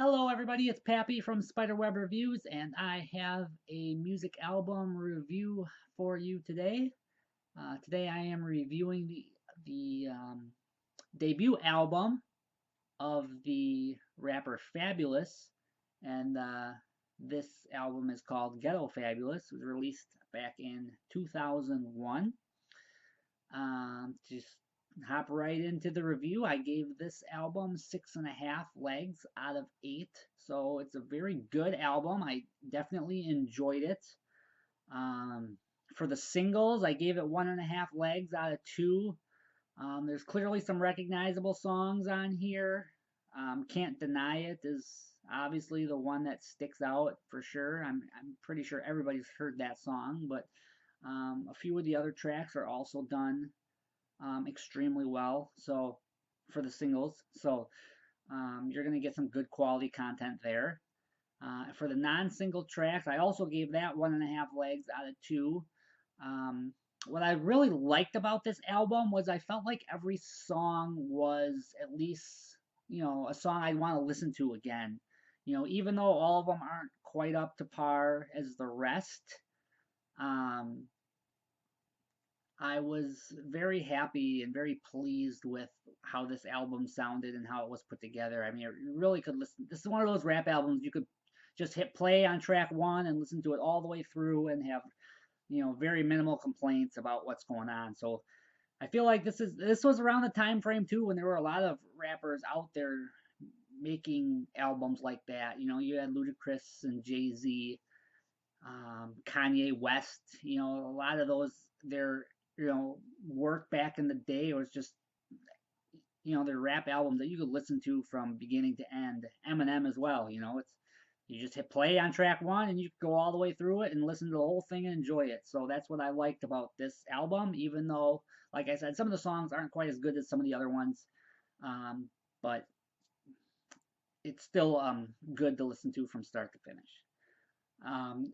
Hello, everybody. It's Pappy from Spiderweb Reviews, and I have a music album review for you today. Today, I am reviewing the debut album of the rapper Fabolous, and this album is called Ghetto Fabolous. It was released back in 2001. Just hop right into the review. I gave this album 6.5 legs out of 8, so it's a very good album. I definitely enjoyed it. Um, for the singles, I gave it 1.5 legs out of 2. There's clearly some recognizable songs on here. Can't Deny It is obviously the one that sticks out for sure. I'm pretty sure everybody's heard that song, but a few of the other tracks are also done extremely well. So for the singles, you're going to get some good quality content there. For the non-single tracks, I also gave that 1.5 legs out of 2. Um, what I really liked about this album was I felt like every song was at least, a song I'd want to listen to again. Even though all of them aren't quite up to par as the rest, um, I was very happy and very pleased with how this album sounded and how it was put together. I mean, you really could listen. This is one of those rap albums you could just hit play on track one and listen to it all the way through and have, very minimal complaints about what's going on. So I feel like this was around the time frame too when there were a lot of rappers out there making albums like that. You had Ludacris and Jay-Z, Kanye West, a lot of those their work back in the day was just their rap albums that you could listen to from beginning to end. Eminem as well, it's you just hit play on track one and you go all the way through it and listen to the whole thing and enjoy it. So that's what I liked about this album, even though, like I said, some of the songs aren't quite as good as some of the other ones, but it's still good to listen to from start to finish. Um,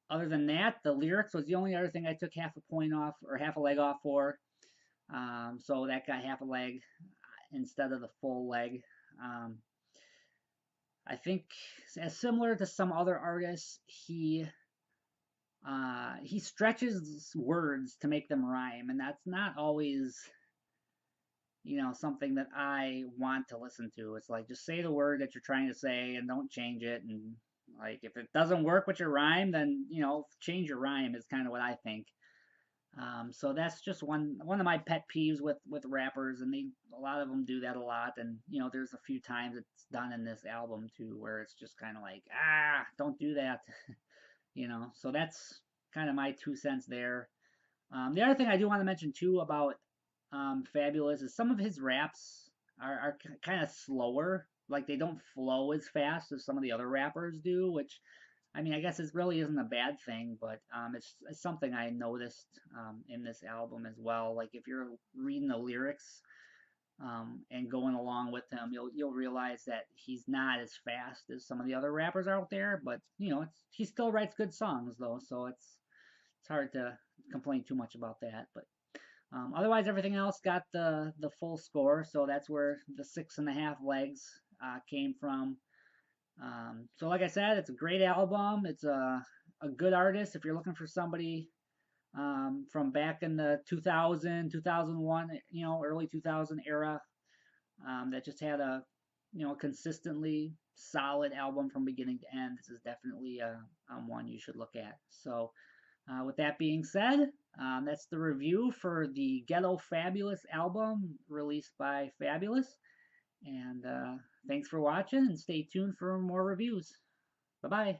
Other than that, the lyrics was the only other thing I took half a point off or half a leg off for. So that got half a leg instead of the full leg. Um, I think as similar to some other artists, he stretches words to make them rhyme, and that's not always something that I want to listen to. It's like just say the word that you're trying to say and don't change it. And like if it doesn't work with your rhyme, then change your rhyme is kind of what I think. So that's just one of my pet peeves with rappers, and a lot of them do that a lot. And there's a few times it's done in this album too, where it's just kind of like don't do that, So that's kind of my 2 cents there. The other thing I do want to mention too about Fabolous is some of his raps are kind of slower. Like they don't flow as fast as some of the other rappers do, which I mean, I guess it really isn't a bad thing, but it's something I noticed in this album as well. Like if you're reading the lyrics and going along with him, you'll realize that he's not as fast as some of the other rappers out there. But he still writes good songs though, so it's hard to complain too much about that. But otherwise, everything else got the full score, so that's where the 6.5 legs came from. So like I said, it's a great album. It's a good artist if you're looking for somebody from back in the 2000, 2001, early 2000 era that just had a, consistently solid album from beginning to end. This is definitely one you should look at. So with that being said, that's the review for the Ghetto Fabolous album released by Fabolous. And thanks for watching and stay tuned for more reviews. Bye bye.